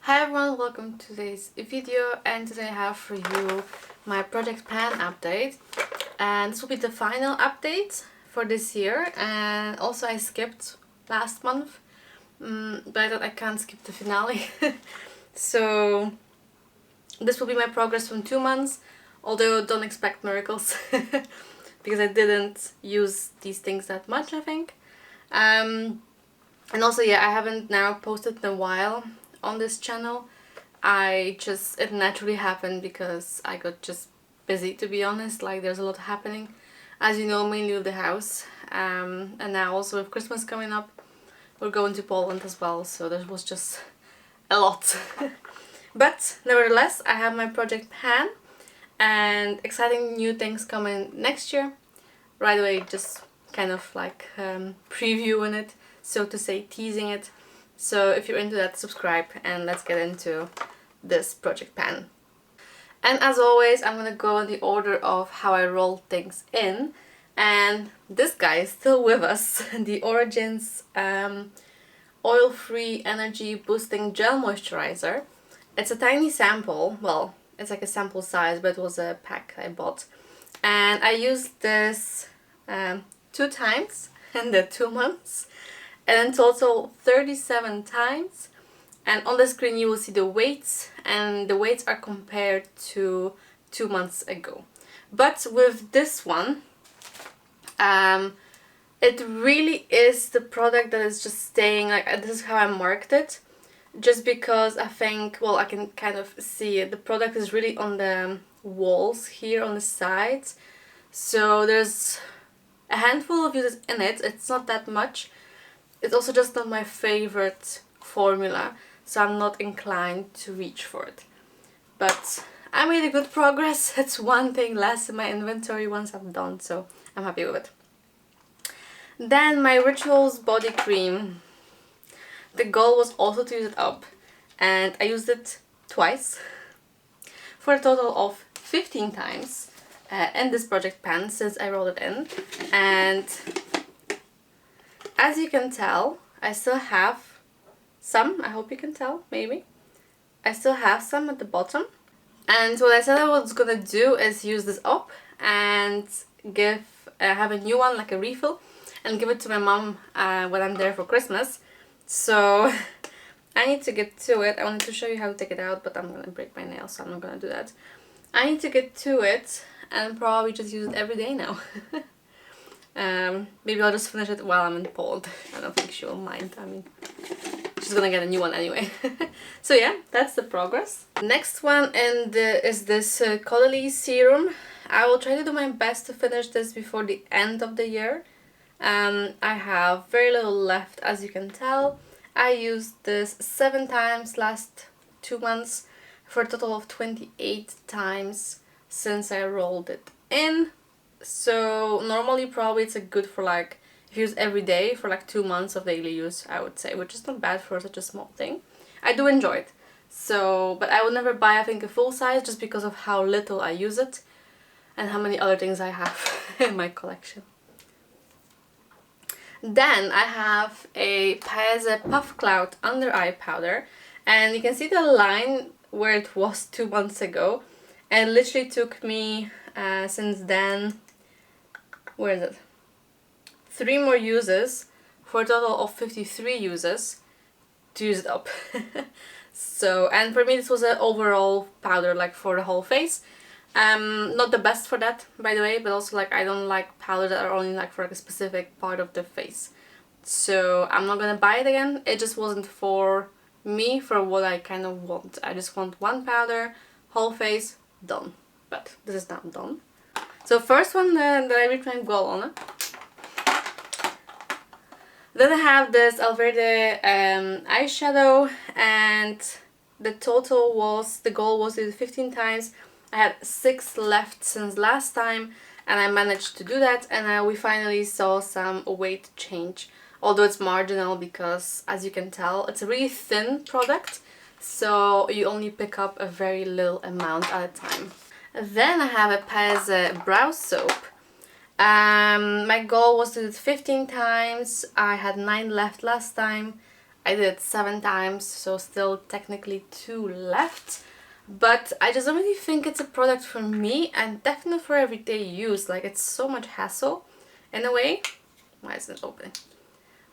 Hi everyone, welcome to today's video, and today I have for you my Project Pan update, and this will be the final update for this year. And also I skipped last month, but I thought I can't skip the finale. So this will be my progress from 2 months, although don't expect miracles because I didn't use these things that much, I think. And also, yeah, I haven't now posted in a while on this channel. It naturally happened because I got just busy, to be honest. Like, there's a lot happening, as you know, mainly with the house, and now also with Christmas coming up, we're going to Poland as well, so there was just a lot. But nevertheless, I have my Project Pan and exciting new things coming next year. Right away, just kind of like previewing it, so to say, teasing it. So if you're into that, subscribe and let's get into this Project Pan. And as always, I'm gonna go in the order of how I roll things in. And this guy is still with us, the Origins Oil-Free Energy Boosting Gel Moisturizer. It's a tiny sample, well, it's like a sample size, but it was a pack I bought. And I used this 2 times in the 2 months, and in total 37 times. And on the screen you will see the weights, and the weights are compared to 2 months ago. But with this one, it really is the product that is just staying, like, this is how I marked it, just because I think, well, I can kind of see it. The product is really on the walls here on the sides, so there's a handful of uses in it. It's not that much. It's also just not my favorite formula, so I'm not inclined to reach for it. But I made a good progress. It's one thing less in my inventory once I'm done, so I'm happy with it. Then my Rituals body cream. The goal was also to use it up, and I used it twice for a total of 15 times in this Project Pan since I rolled it in. And as you can tell, I still have some. I hope you can tell, maybe. I still have some at the bottom. And what I said I was gonna do is use this up and have a new one, like a refill, and give it to my mom when I'm there for Christmas. So I need to get to it. I wanted to show you how to take it out, but I'm gonna break my nail, so I'm not gonna do that. I need to get to it and probably just use it every day now. Maybe I'll just finish it while I'm in Poland. I don't think she will mind. I mean, she's gonna get a new one anyway. So yeah, that's the progress. Next one is this Caudalie serum. I will try to do my best to finish this before the end of the year. I have very little left, as you can tell. I used this 7 times last 2 months for a total of 28 times since I rolled it in. So normally probably it's a good for, like, if you use every day for like 2 months of daily use, I would say, which is not bad for such a small thing. I do enjoy it. So, but I would never buy, I think, a full size just because of how little I use it and how many other things I have in my collection. Then I have a Paese Puff Cloud Under Eye Powder, and you can see the line where it was 2 months ago, and it literally took me since then, where is it? 3 more uses for a total of 53 uses to use it up. So, and for me this was an overall powder, like, for the whole face. Not the best for that, by the way, but also, like, I don't like powders that are only, like, for, like, a specific part of the face. So I'm not gonna buy it again. It just wasn't for me, for what I kind of want. I just want one powder, whole face, done. But this is not done. So first one that I reached my goal on. Then I have this Alverde eyeshadow, and the goal was to do 15 times. I had 6 left since last time, and I managed to do that, and we finally saw some weight change. Although it's marginal because, as you can tell, it's a really thin product, so you only pick up a very little amount at a time. Then I have a Paese brow soap. My goal was to do it 15 times. I had 9 left last time. I did it 7 times, so still technically 2 left. But I just don't really think it's a product for me, and definitely for everyday use. Like, it's so much hassle in a way. Why isn't it open?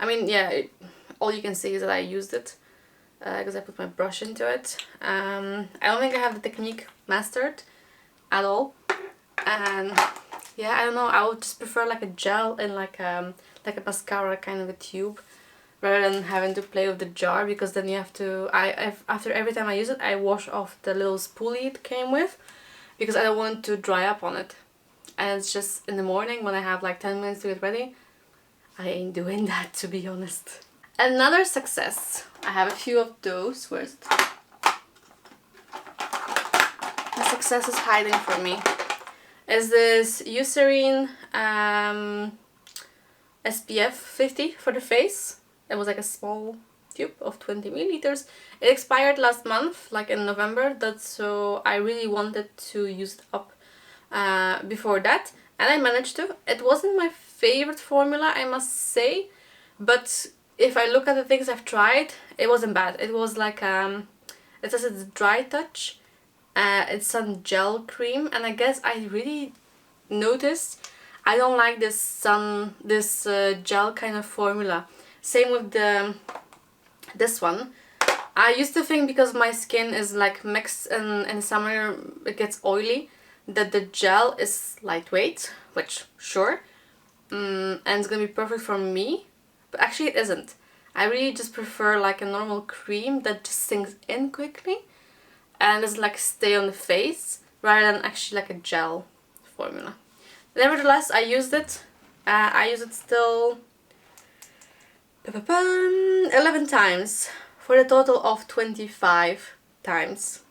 I mean, yeah, all you can see is that I used it because I put my brush into it. I don't think I have the technique mastered at all, and yeah, I don't know, I would just prefer like a gel in like a mascara kind of a tube, rather than having to play with the jar, because then you have to, after every time I use it, I wash off the little spoolie it came with, because I don't want it to dry up on it. And it's just in the morning when I have like 10 minutes to get ready, I ain't doing that, to be honest. Another success, I have a few of those. Where's it? The success is hiding from me. Is this Eucerin SPF 50 for the face. It was like a small tube of 20 milliliters. It expired last month, like in November, so I really wanted to use it up before that, and I managed to. It wasn't my favorite formula, I must say, but if I look at the things I've tried, it wasn't bad. It was like it says it's dry touch, it's some gel cream, and I guess I really noticed I don't like this gel kind of formula. Same with this one. I used to think, because my skin is like mixed in summer, it gets oily, that the gel is lightweight, which sure, and it's gonna be perfect for me, but actually it isn't. I really just prefer like a normal cream that just sinks in quickly and doesn't like stay on the face, rather than actually like a gel formula. Nevertheless, I used it. I use it still 11 times for a total of 25 times.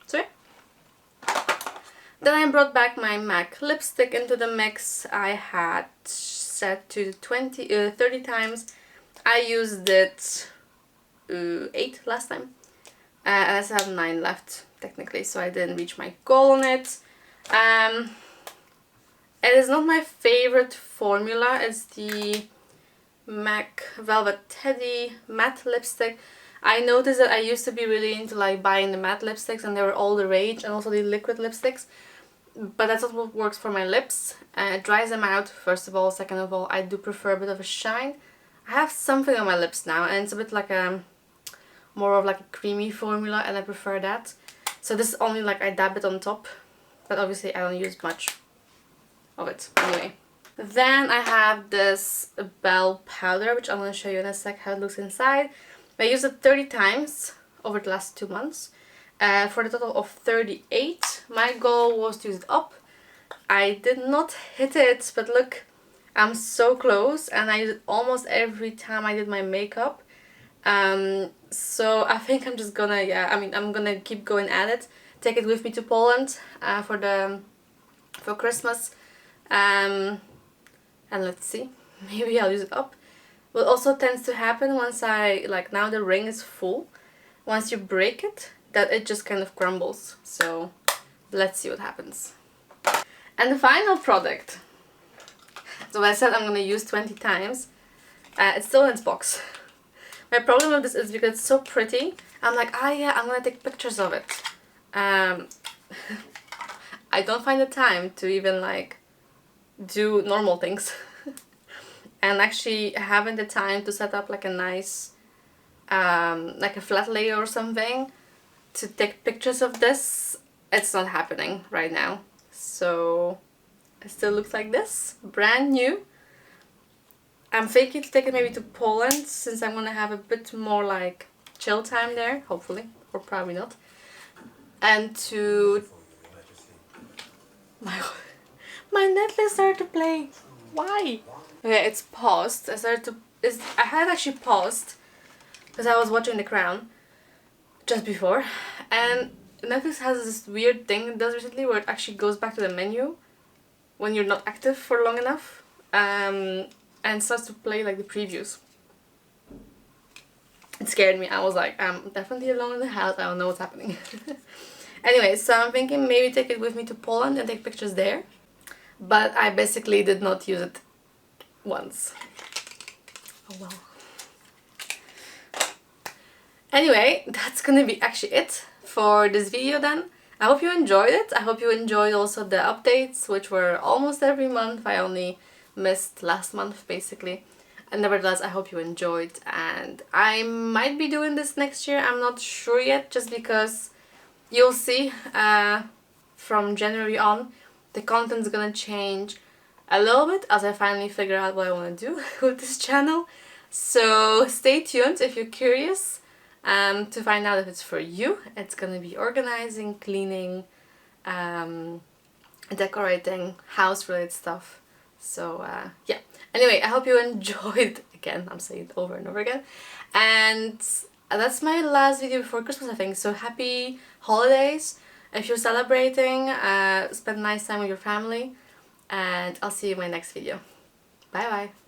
So yeah. Then I brought back my MAC lipstick into the mix. I had set to 30 times. I used it 8 last time. And I still have 9 left technically, so I didn't reach my goal on it. It is not my favorite formula. It's the MAC Velvet Teddy matte lipstick. I noticed that I used to be really into like buying the matte lipsticks, and they were all the rage, and also the liquid lipsticks, but that's not what works for my lips. It dries them out, first of all. Second of all, I do prefer a bit of a shine. I have something on my lips now, and it's a bit like a more of like a creamy formula, and I prefer that. So this is only like I dab it on top, but obviously I don't use much of it anyway. Then I have this Belle powder, which I'm going to show you in a sec how it looks inside. I used it 30 times over the last 2 months for the total of 38. My goal was to use it up. I did not hit it, but look, I'm so close, and I use it almost every time I did my makeup. So I think I'm just gonna, I'm gonna keep going at it. Take it with me to Poland for Christmas. And let's see, maybe I'll use it up. What also tends to happen once now the ring is full, once you break it, that it just kind of crumbles. So let's see what happens. And the final product. So I said I'm gonna use 20 times. It's still in its box. My problem with this is because it's so pretty. I'm like, yeah, I'm gonna take pictures of it. I don't find the time to even like do normal things. And actually having the time to set up like a nice like a flat layer or something to take pictures of this, it's not happening right now. So it still looks like this, brand new. I'm thinking to take it maybe to Poland, since I'm gonna have a bit more like chill time there, hopefully, or probably not. And to my Netflix started to play. Why? Okay, it's paused. I had actually paused because I was watching The Crown just before, and Netflix has this weird thing it does recently where it actually goes back to the menu when you're not active for long enough, and starts to play like the previews. It scared me. I was like, I'm definitely alone in the house, I don't know what's happening. Anyway, so I'm thinking maybe take it with me to Poland and take pictures there. But I basically did not use it once. Oh well. Anyway, that's gonna be actually it for this video then. I hope you enjoyed it. I hope you enjoyed also the updates, which were almost every month. I only missed last month basically. And nevertheless, I hope you enjoyed, and I might be doing this next year. I'm not sure yet, just because you'll see from January on the content's gonna change a little bit as I finally figure out what I want to do with this channel. So stay tuned if you're curious to find out if it's for you. It's gonna be organizing, cleaning, decorating, house related stuff. So yeah, anyway, I hope you enjoyed. Again, I'm saying it over and over again. And that's my last video before Christmas, I think. So happy holidays if you're celebrating. Spend a nice time with your family, and I'll see you in my next video. Bye bye.